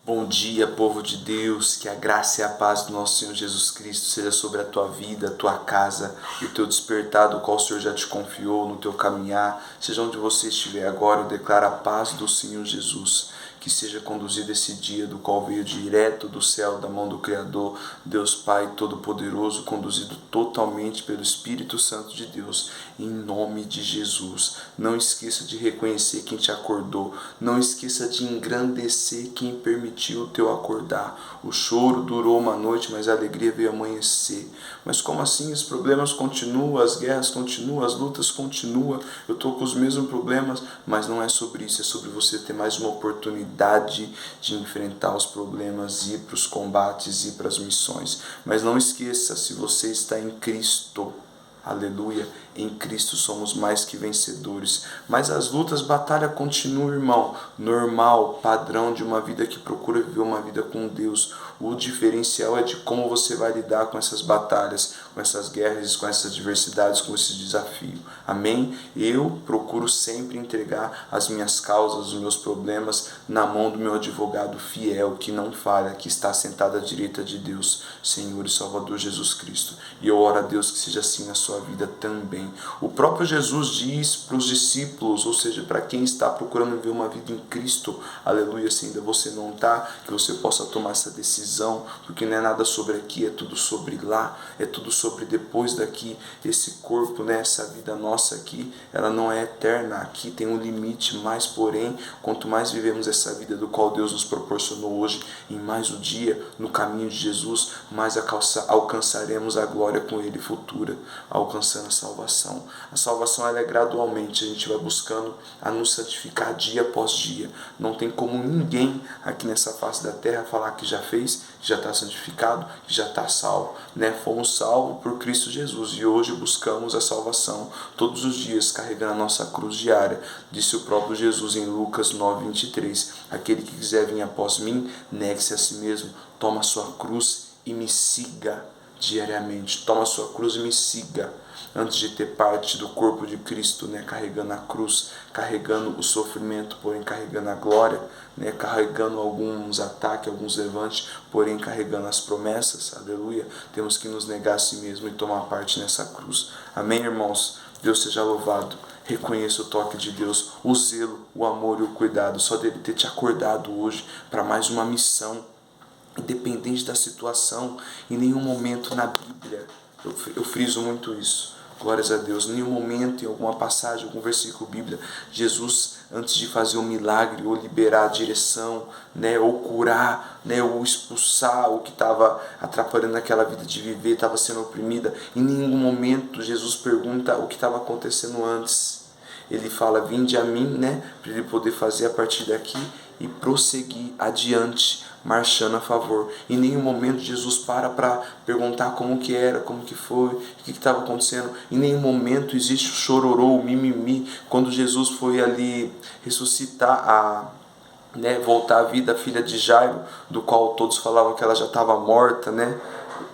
Bom dia, povo de Deus, que a graça e a paz do nosso Senhor Jesus Cristo seja sobre a tua vida, a tua casa e o teu despertar, do qual o Senhor já te confiou no teu caminhar. Seja onde você estiver agora, eu declaro a paz do Senhor Jesus. Que seja conduzido esse dia, do qual veio direto do céu, da mão do Criador, Deus Pai Todo-Poderoso, conduzido totalmente pelo Espírito Santo de Deus, em nome de Jesus. Não esqueça de reconhecer quem te acordou, não esqueça de engrandecer quem permitiu o teu acordar. O choro durou uma noite, mas a alegria veio amanhecer. Mas como assim? Os problemas continuam, as guerras continuam, as lutas continuam, eu estou com os mesmos problemas, mas não é sobre isso, é sobre você ter mais uma oportunidade de enfrentar os problemas, ir para os combates, ir para as missões. Mas não esqueça, se você está em Cristo, aleluia, em Cristo somos mais que vencedores. Mas as lutas, batalha continua, irmão. Normal, padrão de uma vida que procura viver uma vida com Deus. O diferencial é de como você vai lidar com essas batalhas, com essas guerras, com essas adversidades, com esses desafios. Amém? Eu procuro sempre entregar as minhas causas, os meus problemas na mão do meu advogado fiel, que não falha, que está sentado à direita de Deus, Senhor e Salvador Jesus Cristo. E eu oro a Deus que seja assim na sua vida também. O próprio Jesus diz para os discípulos, ou seja, para quem está procurando viver uma vida em Cristo, aleluia, se ainda você não está, que você possa tomar essa decisão, porque não é nada sobre aqui, é tudo sobre lá, é tudo sobre depois daqui. Esse corpo, né, essa vida nossa aqui, ela não é eterna, aqui tem um limite, mas porém, quanto mais vivemos essa vida do qual Deus nos proporcionou hoje, em mais um dia, no caminho de Jesus, mais alcançaremos a glória com Ele futura, alcançando a salvação. A salvação ela é gradualmente, a gente vai buscando a nos santificar dia após dia. Não tem como ninguém aqui nessa face da terra falar que já fez, que já está santificado, que já está salvo, né? Fomos salvos por Cristo Jesus e hoje buscamos a salvação todos os dias, carregando a nossa cruz diária. Disse o próprio Jesus em Lucas 9:23, aquele que quiser vir após mim, negue-se a si mesmo, toma a sua cruz e me siga diariamente. Toma a sua cruz e me siga. Antes de ter parte do corpo de Cristo, né, carregando a cruz, carregando o sofrimento, porém carregando a glória, né, carregando alguns ataques, alguns levantes, porém carregando as promessas, aleluia, temos que nos negar a si mesmo e tomar parte nessa cruz. Amém, irmãos? Deus seja louvado. Reconheça o toque de Deus, o zelo, o amor e o cuidado, só dele ter te acordado hoje para mais uma missão. Independente da situação, em nenhum momento na Bíblia, eu friso muito isso, glórias a Deus, em nenhum momento, em alguma passagem, algum versículo bíblico, Jesus, antes de fazer um milagre, ou liberar a direção, né, ou curar, né, ou expulsar o que estava atrapalhando aquela vida de viver, estava sendo oprimida, em nenhum momento Jesus pergunta o que estava acontecendo antes. Ele fala, vinde a mim, né, para ele poder fazer a partir daqui e prosseguir adiante, marchando a favor. Em nenhum momento Jesus para perguntar como que era, como que foi, o que estava acontecendo. Em nenhum momento existe o chororô, o mimimi. Quando Jesus foi ali ressuscitar né, voltar à vida a filha de Jairo, do qual todos falavam que ela já estava morta, né?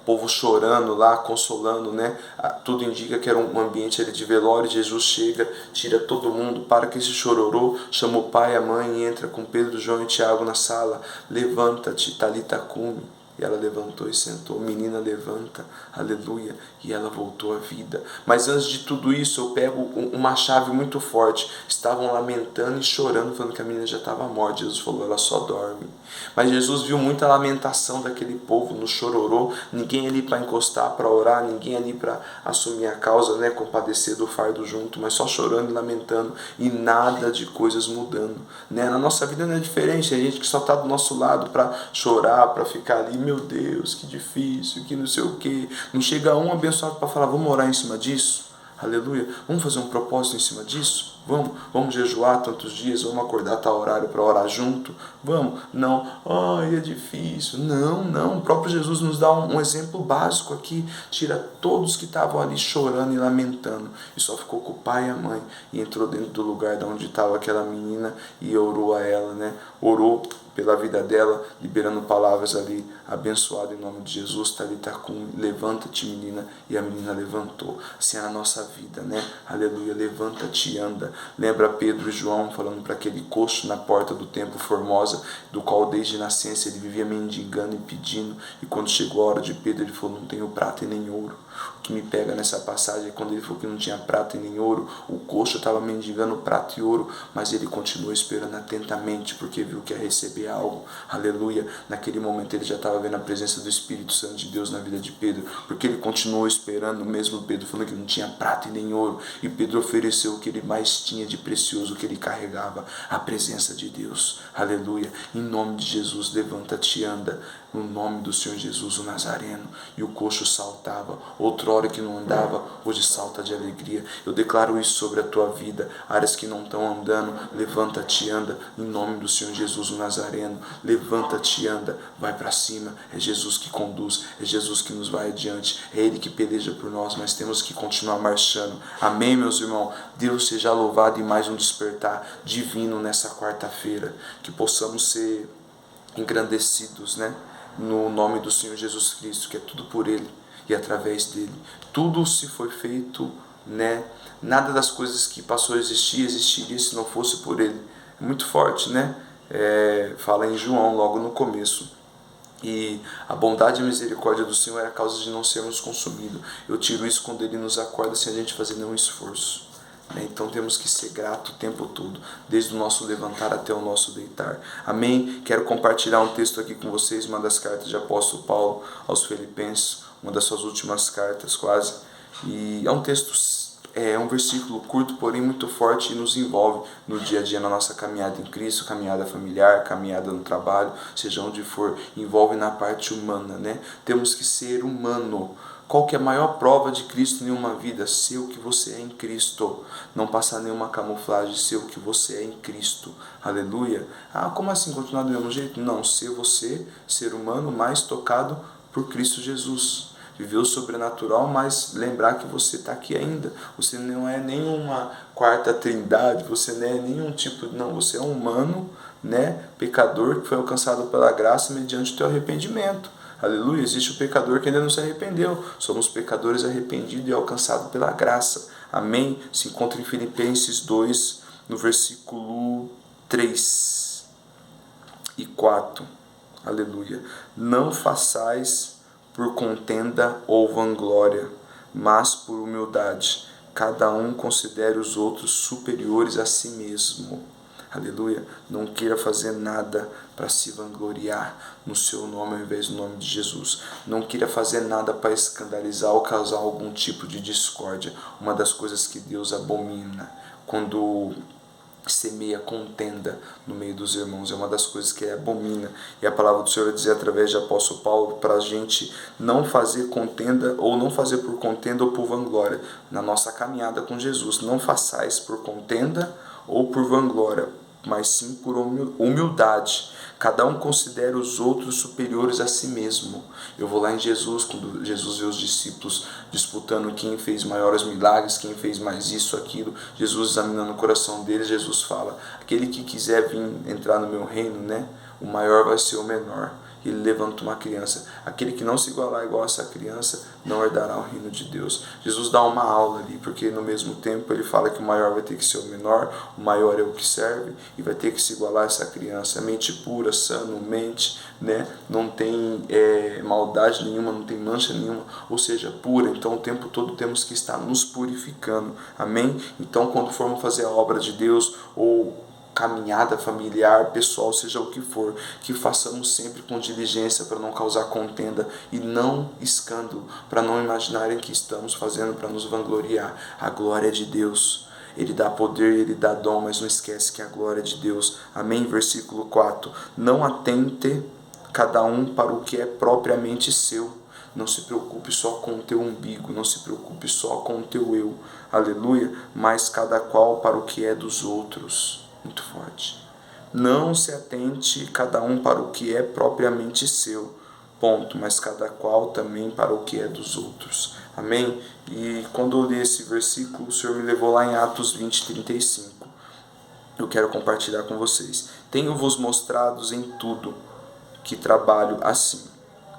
O povo chorando lá, consolando, né? Tudo indica que era um ambiente ali de velório. Jesus chega, tira todo mundo, para que esse chororô, chama o pai, a mãe, e entra com Pedro, João e Tiago na sala. Levanta-te, Talita cumi. E ela levantou e sentou. Menina, levanta, aleluia. E ela voltou à vida. Mas antes de tudo isso, eu pego uma chave muito forte. Estavam lamentando e chorando, falando que a menina já estava morta. Jesus falou, ela só dorme. Mas Jesus viu muita lamentação daquele povo no chororô. Ninguém ali para encostar, para orar. Ninguém ali para assumir a causa, né, compadecer do fardo junto. Mas só chorando e lamentando. E nada de coisas mudando, né? Na nossa vida não é diferente. Tem gente que só está do nosso lado para chorar, para ficar ali. Meu Deus, que difícil, que não sei o que. Não chega um abençoado para falar, vamos orar em cima disso? Aleluia. Vamos fazer um propósito em cima disso? Vamos jejuar tantos dias, vamos acordar tal horário para orar junto? Vamos? Não. Ai, é difícil. Não. O próprio Jesus nos dá um exemplo básico aqui. Tira todos que estavam ali chorando e lamentando. E só ficou com o pai e a mãe. E entrou dentro do lugar de onde estava aquela menina e orou a ela, né? Orou pela vida dela, liberando palavras ali, abençoado em nome de Jesus, Talita cumi, levanta-te menina, e a menina levantou. Assim é na nossa vida, né? Aleluia, levanta-te e anda. Lembra Pedro e João falando para aquele coxo na porta do templo Formosa, do qual desde nascença ele vivia mendigando e pedindo, e quando chegou a hora de Pedro, ele falou: não tenho prata e nem ouro. O que me pega nessa passagem é quando ele falou que não tinha prata e nem ouro, o coxo estava mendigando prata e ouro, mas ele continuou esperando atentamente, porque viu que ia receber algo. Aleluia. Naquele momento ele já estava vendo a presença do Espírito Santo de Deus na vida de Pedro, porque ele continuou esperando, mesmo Pedro falando que não tinha prata e nem ouro, e Pedro ofereceu o que ele mais tinha de precioso, o que ele carregava, a presença de Deus. Aleluia. Em nome de Jesus, levanta-te e anda, no nome do Senhor Jesus, o Nazareno. E o coxo saltava, outrora que não andava, hoje salta de alegria. Eu declaro isso sobre a tua vida, áreas que não estão andando, levanta-te e anda, em nome do Senhor Jesus, o Nazareno. Levanta-te e anda, vai para cima. É Jesus que conduz, é Jesus que nos vai adiante, é Ele que peleja por nós, mas temos que continuar marchando. Amém, meus irmãos? Deus seja louvado em mais um despertar divino nessa quarta-feira, que possamos ser engrandecidos, né? No nome do Senhor Jesus Cristo, que é tudo por Ele e através dele. Tudo se foi feito, né? Nada das coisas que passou a existir, existiria se não fosse por Ele. É muito forte, né? Fala em João, logo no começo. E a bondade e a misericórdia do Senhor é a causa de não sermos consumidos. Eu tiro isso quando Ele nos acorda sem a gente fazer nenhum esforço. Então temos que ser grato o tempo todo, desde o nosso levantar até o nosso deitar. Amém? Quero compartilhar um texto aqui com vocês, uma das cartas de apóstolo Paulo aos Filipenses, uma das suas últimas cartas quase. E é um texto, é um versículo curto, porém muito forte, e nos envolve no dia a dia, na nossa caminhada em Cristo, caminhada familiar, caminhada no trabalho, seja onde for, envolve na parte humana, né? Temos que ser humano. Qual que é a maior prova de Cristo em uma vida? Ser o que você é em Cristo. Não passar nenhuma camuflagem, ser o que você é em Cristo. Aleluia. Ah, como assim? Continuar do mesmo jeito? Não, ser você, ser humano, mais tocado por Cristo Jesus. Viver o sobrenatural, mas lembrar que você está aqui ainda. Você não é nenhuma quarta trindade, você não é nenhum tipo... Não, você é um humano, né, pecador, que foi alcançado pela graça mediante o teu arrependimento. Aleluia, existe o pecador que ainda não se arrependeu. Somos pecadores arrependidos e alcançados pela graça. Amém? Se encontra em Filipenses 2, no versículo 3 e 4. Aleluia. Não façais por contenda ou vanglória, mas por humildade. Cada um considere os outros superiores a si mesmo. Aleluia. Não queira fazer nada para se vangloriar no seu nome ao invés do nome de Jesus. Não queira fazer nada para escandalizar ou causar algum tipo de discórdia. Uma das coisas que Deus abomina quando semeia contenda no meio dos irmãos, é uma das coisas que ele abomina. E a palavra do Senhor vai dizer através de apóstolo Paulo para a gente não fazer contenda, ou não fazer por contenda ou por vanglória na nossa caminhada com Jesus. Não façais por contenda ou por vanglória, mas sim por humildade. Cada um considera os outros superiores a si mesmo. Eu vou lá em Jesus, quando Jesus vê os discípulos disputando quem fez maiores milagres, quem fez mais isso, aquilo, Jesus examinando o coração deles, Jesus fala: aquele que quiser vir entrar no meu reino, né, o maior vai ser o menor. Ele levanta uma criança. Aquele que não se igualar igual a essa criança não herdará o reino de Deus. Jesus dá uma aula ali, porque no mesmo tempo ele fala que o maior vai ter que ser o menor, o maior é o que serve, e vai ter que se igualar a essa criança. Mente pura, sano, mente, né? Não tem maldade nenhuma, não tem mancha nenhuma, ou seja, pura. Então o tempo todo temos que estar nos purificando. Amém? Então quando formos fazer a obra de Deus, ou caminhada familiar, pessoal, seja o que for, que façamos sempre com diligência para não causar contenda e não escândalo, para não imaginarem que estamos fazendo para nos vangloriar. A glória é de Deus. Ele dá poder, Ele dá dom, mas não esquece que é a glória é de Deus. Amém? Versículo 4. Não atente cada um para o que é propriamente seu. Não se preocupe só com o teu umbigo, não se preocupe só com o teu eu. Aleluia. Mas cada qual para o que é dos outros. Muito forte. Não se atente cada um para o que é propriamente seu, ponto, mas cada qual também para o que é dos outros. Amém? E quando eu li esse versículo, o Senhor me levou lá em Atos 20, 35. Eu quero compartilhar com vocês. Tenho-vos mostrado em tudo que trabalho assim.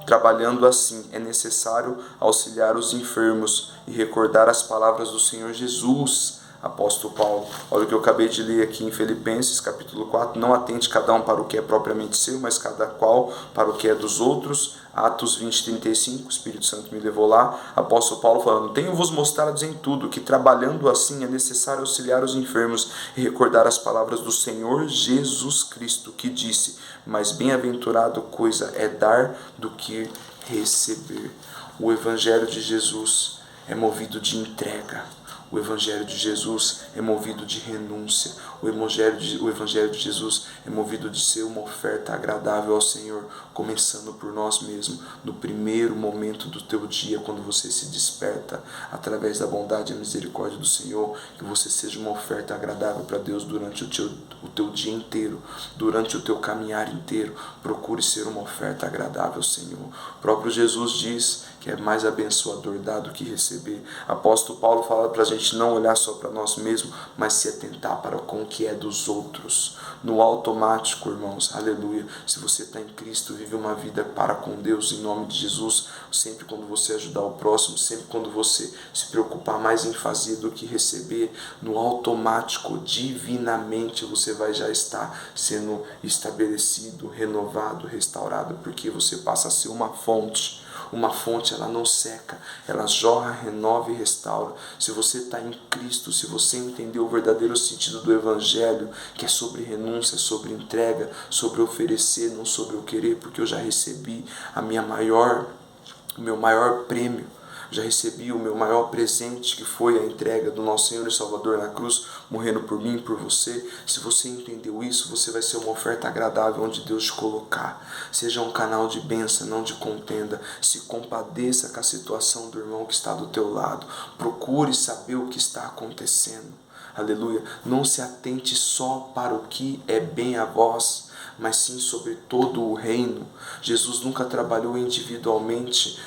Trabalhando assim, é necessário auxiliar os enfermos e recordar as palavras do Senhor Jesus. apóstolo Paulo. Olha o que eu acabei de ler aqui em Filipenses, capítulo 4. Não atente cada um para o que é propriamente seu, mas cada qual para o que é dos outros. Atos 20, 35, o Espírito Santo me levou lá. Apóstolo Paulo falando: tenho-vos mostrado em tudo que trabalhando assim é necessário auxiliar os enfermos e recordar as palavras do Senhor Jesus Cristo, que disse: mais bem-aventurado coisa é dar do que receber. O Evangelho de Jesus é movido de entrega. O Evangelho de Jesus é movido de renúncia. O Evangelho de Jesus é movido de ser uma oferta agradável ao Senhor, começando por nós mesmos, no primeiro momento do teu dia, quando você se desperta, através da bondade e misericórdia do Senhor, que você seja uma oferta agradável para Deus durante o teu dia inteiro, durante o teu caminhar inteiro. Procure ser uma oferta agradável ao Senhor. O próprio Jesus diz que é mais abençoador dar do que receber. Apóstolo Paulo fala para a gente não olhar só para nós mesmos, mas se atentar para com o que é dos outros. No automático, irmãos, aleluia. Se você está em Cristo, vive uma vida para com Deus, em nome de Jesus. Sempre quando você ajudar o próximo, sempre quando você se preocupar mais em fazer do que receber, no automático, divinamente, você vai já estar sendo estabelecido, renovado, restaurado, porque você passa a ser uma fonte. Uma fonte, ela não seca, ela jorra, renova e restaura. Se você está em Cristo, se você entendeu o verdadeiro sentido do Evangelho, que é sobre renúncia, sobre entrega, sobre oferecer, não sobre o querer, porque eu já recebi o meu maior prêmio. Já recebi o meu maior presente, que foi a entrega do nosso Senhor e Salvador na cruz, morrendo por mim e por você. Se você entendeu isso, você vai ser uma oferta agradável onde Deus te colocar. Seja um canal de bênção, não de contenda. Se compadeça com a situação do irmão que está do teu lado. Procure saber o que está acontecendo. Aleluia. Não se atente só para o que é bem a vós, mas sim sobre todo o reino. Jesus nunca trabalhou individualmente.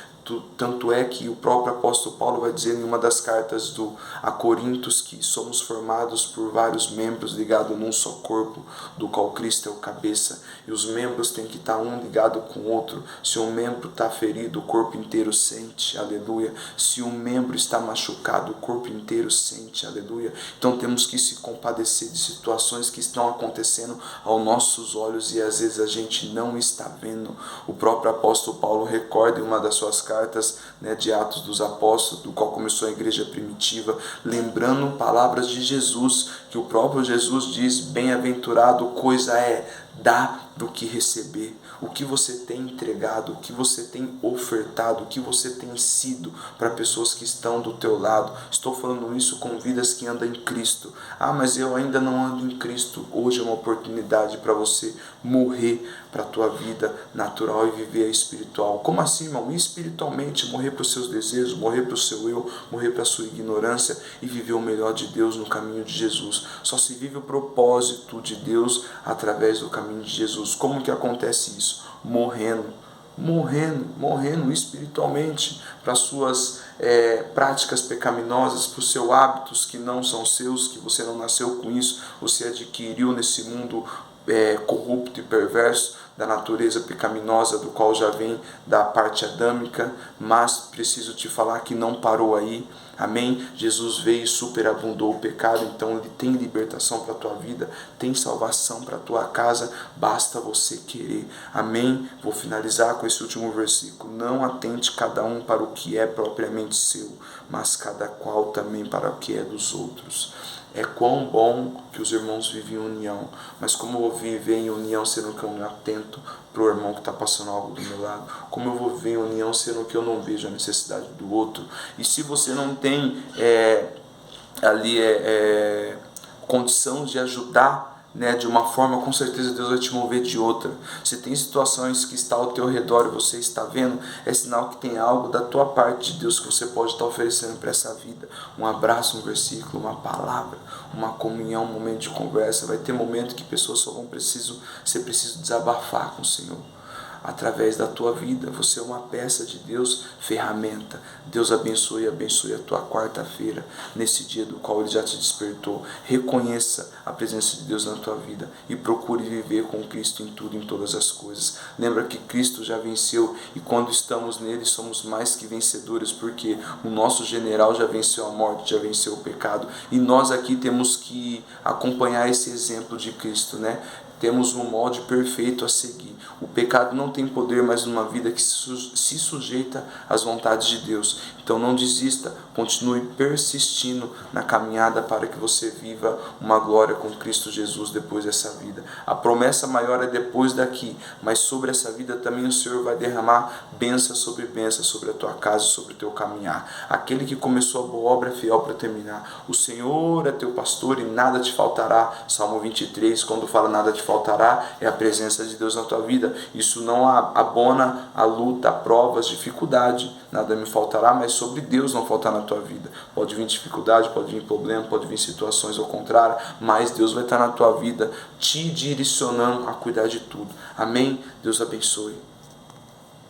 Tanto é que o próprio apóstolo Paulo vai dizer em uma das cartas a Coríntios que somos formados por vários membros ligados num só corpo, do qual Cristo é o cabeça, e os membros têm que estar um ligado com o outro. Se um membro está ferido, o corpo inteiro sente, aleluia. Se um membro está machucado, o corpo inteiro sente, aleluia. Então temos que se compadecer de situações que estão acontecendo aos nossos olhos e às vezes a gente não está vendo. O próprio apóstolo Paulo recorda em uma das suas cartas, de Atos dos Apóstolos, do qual começou a igreja primitiva, lembrando palavras de Jesus, que o próprio Jesus diz: bem-aventurado coisa é dar do que receber. O que você tem entregado, o que você tem ofertado, o que você tem sido para pessoas que estão do teu lado. Estou falando isso com vidas que andam em Cristo. Mas eu ainda não ando em Cristo. Hoje é uma oportunidade para você morrer para a tua vida natural e viver a espiritual. Como assim, irmão? Espiritualmente, morrer para os seus desejos, morrer para o seu eu, morrer para a sua ignorância e viver o melhor de Deus no caminho de Jesus. Só se vive o propósito de Deus através do caminho de Jesus. Como que acontece isso? Morrendo espiritualmente para suas práticas pecaminosas, para os seus hábitos que não são seus, que você não nasceu com isso, você adquiriu nesse mundo corrupto e perverso, da natureza pecaminosa, do qual já vem da parte adâmica, mas preciso te falar que não parou aí. Amém? Jesus veio e superabundou o pecado, então Ele tem libertação para a tua vida, tem salvação para a tua casa, basta você querer. Amém? Vou finalizar com esse último versículo. Não atente cada um para o que é propriamente seu, mas cada qual também para o que é dos outros. É quão bom que os irmãos vivem em união, mas como eu vou viver em união sendo que eu não atento para o irmão que está passando algo do meu lado? Como eu vou viver em união sendo que eu não vejo a necessidade do outro? E se você não tem condição de ajudar, de uma forma, com certeza Deus vai te mover de outra. Se tem situações que está ao teu redor e você está vendo, é sinal que tem algo da tua parte de Deus que você pode estar oferecendo para essa vida. Um abraço, um versículo, uma palavra, uma comunhão, um momento de conversa. Vai ter momento que pessoas só vão ser preciso desabafar com o Senhor. através da tua vida. Você é uma peça de Deus, ferramenta. Deus abençoe a tua quarta-feira, nesse dia do qual Ele já te despertou. Reconheça a presença de Deus na tua vida e procure viver com Cristo em tudo, em todas as coisas. Lembra que Cristo já venceu e quando estamos nele somos mais que vencedores, porque o nosso general já venceu a morte, já venceu o pecado, e nós aqui temos que acompanhar esse exemplo de Cristo, né? Temos um molde perfeito a seguir. O pecado não tem poder mais numa vida que se sujeita às vontades de Deus. Então não desista, continue persistindo na caminhada para que você viva uma glória com Cristo Jesus depois dessa vida. A promessa maior é depois daqui, mas sobre essa vida também o Senhor vai derramar bênção sobre a tua casa, sobre o teu caminhar. Aquele que começou a boa obra é fiel para terminar. O Senhor é teu pastor e nada te faltará. Salmo 23, quando fala nada te faltará, é a presença de Deus na tua vida. Isso não abona a luta, a provas, dificuldade. Nada me faltará, mas sobre Deus não faltar na tua vida. Pode vir dificuldade, pode vir problema, pode vir situações ao contrário, mas Deus vai estar na tua vida te direcionando a cuidar de tudo. Amém? Deus abençoe.